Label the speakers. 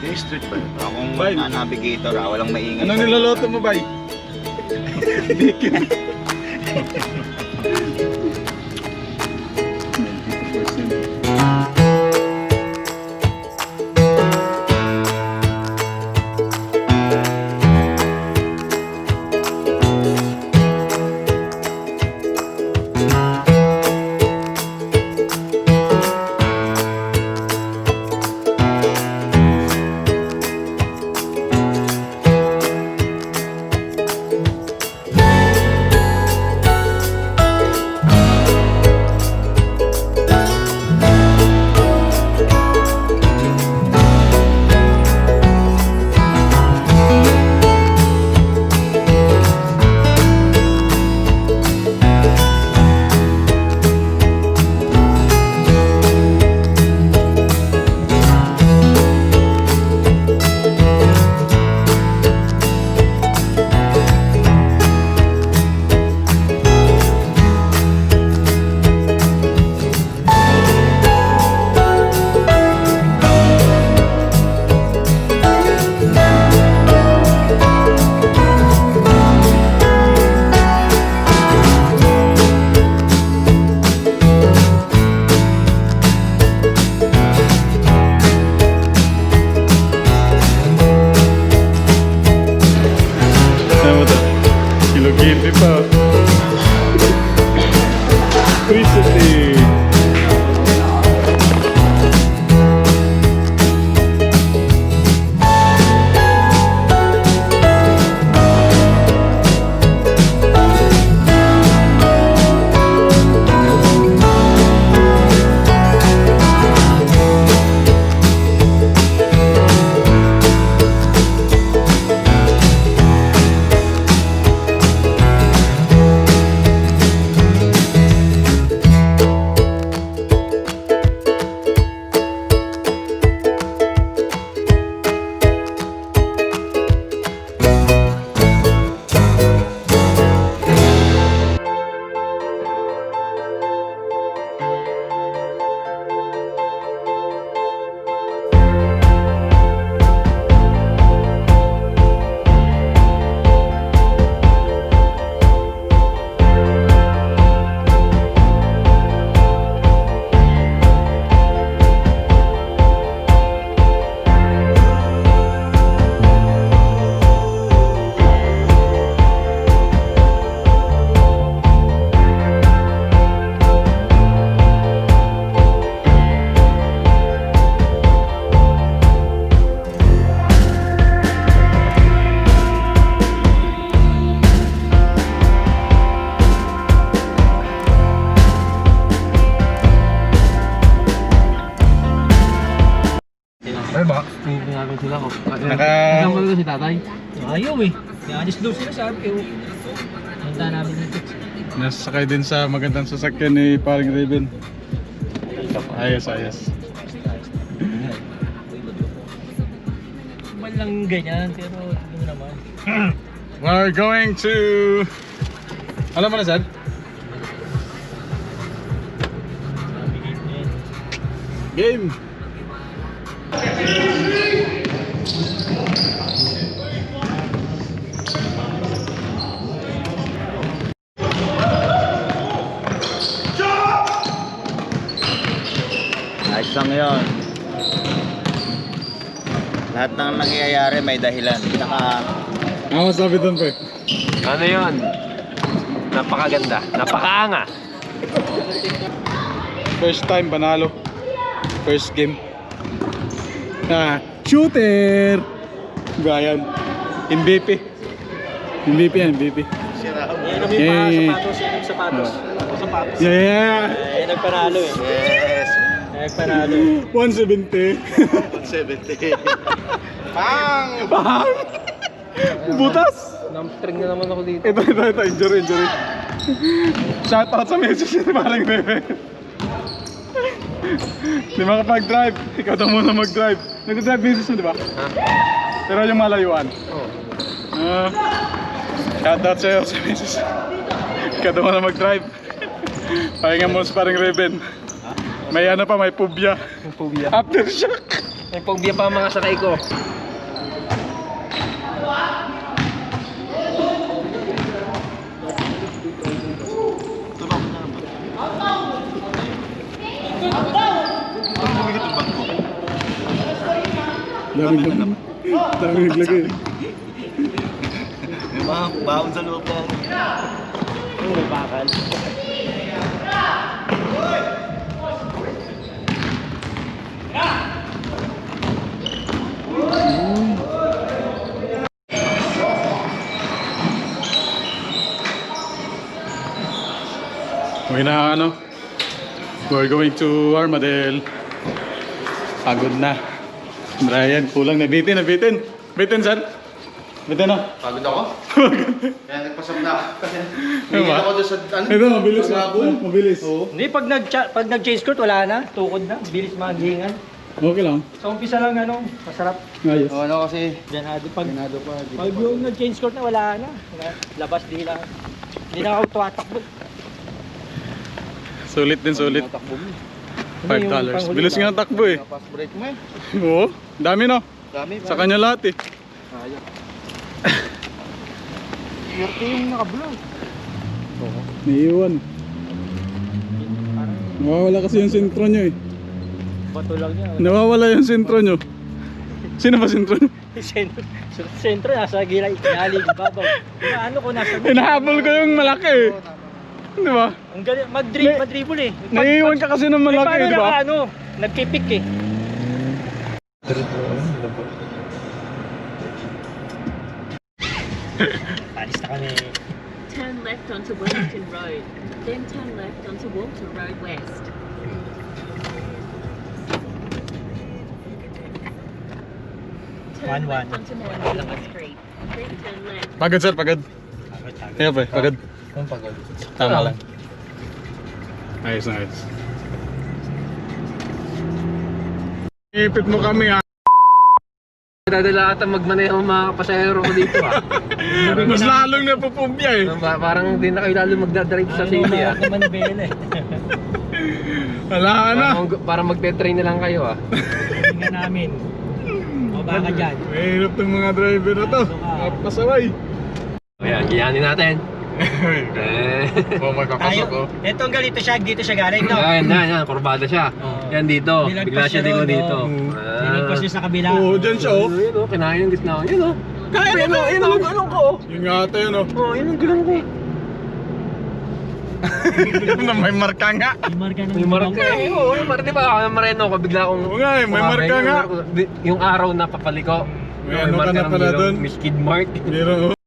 Speaker 1: Yung street ba? Akong
Speaker 2: Bay.
Speaker 1: navigator walang maingay.
Speaker 2: Anong niloloto mo, bay? Bacon. Hindi pa. Electricity. Ay ba?
Speaker 3: Hindi namin sila ko.
Speaker 2: Naka-
Speaker 3: Kasama ko si tatay. Ayaw eh. Alis daw sila sabi ko. Handa namin dito.
Speaker 2: Nasakay din sa magandang sasakyan ni paring Raven. Ayos, ayos.
Speaker 3: Man lang ganyan pero ano naman.
Speaker 2: We're going to... Alam mo na, Sad? Game!
Speaker 1: Ayos lang yun. Lahat ng nangyayari may dahilan. Tsaka
Speaker 2: Ano masabi doon, pre?
Speaker 4: Ano yun? Napakaganda. Napakaanga.
Speaker 2: First time, panalo. First game. Shooter! Gayan. MVP. MVP yan, MVP.
Speaker 3: Yan ang
Speaker 2: Yay.
Speaker 3: sapatos. Sapatos.
Speaker 2: Yeah!
Speaker 3: Nagpanalo eh.
Speaker 1: yes.
Speaker 3: Nagpanalo.
Speaker 2: 170.
Speaker 1: 170. Bang!
Speaker 2: Bang! Butas!
Speaker 3: Namstring na naman ako dito.
Speaker 2: Ito. Injury. Shoutout sa message ni Parang Bebe. Di makapag-drive. Ikaw daw muna mag-drive. Nag-drive business mo, di ba?
Speaker 4: Ha?
Speaker 2: Pero yung malayuan.
Speaker 4: Oo.
Speaker 2: Shoutout sa'yo sa message. Ikaw daw muna mag-drive. Pahinga mo sa Parang Raven. May ano pa, may pubya.
Speaker 3: Phobia.
Speaker 2: Aftershock.
Speaker 4: May phobia pa ang mga sakay ko.
Speaker 2: Daming naglagay.
Speaker 1: May mga baon sa loob na.
Speaker 3: May bakal.
Speaker 2: Uwi na ano. We're going to Armadale. Pagod na. Brian, kulang na. Bitin. Bitin, saan? Bitin na.
Speaker 1: Pagod ako? Kaya nagpasap na ako. Kasi
Speaker 2: Ano ba?
Speaker 1: ako doon sa ano?
Speaker 2: Ito, mabilis. Mabilis.
Speaker 3: Hindi, pag nag-change court, wala na. Tukod na. Bilis maghingan.
Speaker 2: Okay lang.
Speaker 3: Sa umpisa lang, ano, masarap.
Speaker 2: Ayos.
Speaker 1: Ano kasi?
Speaker 3: Ganado. Pag yung nag-change court na, wala na. Labas, di lang. Hindi na ako tuwatakbo.
Speaker 2: Sulit din, sulit. $5. Bilis nga takbo eh.
Speaker 1: Pass break mo eh.
Speaker 2: Oo, dami no.
Speaker 1: Dami.
Speaker 2: Sa kanya lahat eh.
Speaker 1: Sayang. Swerte yung naka-vlog.
Speaker 2: Naiiwan. Nawawala kasi yung sentro nyo eh.
Speaker 3: Bato lang niya.
Speaker 2: Nawawala yung sentro nyo. Sino ba sentro nyo?
Speaker 3: Sentro, nasa gilay. Inalig, babaw. Ano ko nasa...
Speaker 2: Hinahabol ko yung malaki eh. Di ba?
Speaker 3: Ang galing, mag-dribble eh.
Speaker 2: Naiiwan ka kasi ng malaki, di ba?
Speaker 3: Ano, nagkipik eh. Alis na kami.
Speaker 5: Turn left onto Wellington Road, then turn left onto Walter Road West. Turn
Speaker 3: 1-1.
Speaker 5: left onto Mandela Street, then turn left.
Speaker 2: Pagod sir, pagod. Kaya pa, pagod.
Speaker 3: Ang pagod.
Speaker 2: Tama lang. Ayos na, ayos. Ipit mo kami ha.
Speaker 4: Dadala ata magmaneho ang mga pasahero ko dito ah.
Speaker 2: Mas lalong napupumbya eh.
Speaker 4: Parang hindi na kayo lalo magdadrive sa city ah.
Speaker 3: Ano naman Bele.
Speaker 2: Wala na.
Speaker 4: Parang magte-train na lang kayo ah.
Speaker 3: Tingnan namin. O baka dyan.
Speaker 2: Mahirap ng mga driver na to. Pasaway.
Speaker 4: Ayan, giyanin natin.
Speaker 2: Oh, magkapasok ko.
Speaker 3: Ito ang ganito siya, dito siya galing, no?
Speaker 4: Yan, kurbada siya. Yan dito,
Speaker 3: Nilagpas
Speaker 4: bigla siya
Speaker 3: siya
Speaker 4: dingo
Speaker 3: doon,
Speaker 4: dito.
Speaker 3: Nilagpas siya sa kabila.
Speaker 2: Oo, dyan siya oh.
Speaker 4: Yun o, kinain yung gitna ko. Yun o.
Speaker 2: Kaya na ba?
Speaker 4: Yun ang gulong ko.
Speaker 2: Yung nga ata yun oh.
Speaker 4: Oh, yun ang gulong ko.
Speaker 2: Na may marka nga.
Speaker 3: May marka ng
Speaker 4: May marka eh. Oo, yung marka. Di ba ako mareno ko, bigla akong...
Speaker 2: Oo nga eh, may marka nga.
Speaker 4: Yung araw na papaliko.
Speaker 2: May ano ka na pala doon.
Speaker 4: May skid mark.
Speaker 2: Meron oh.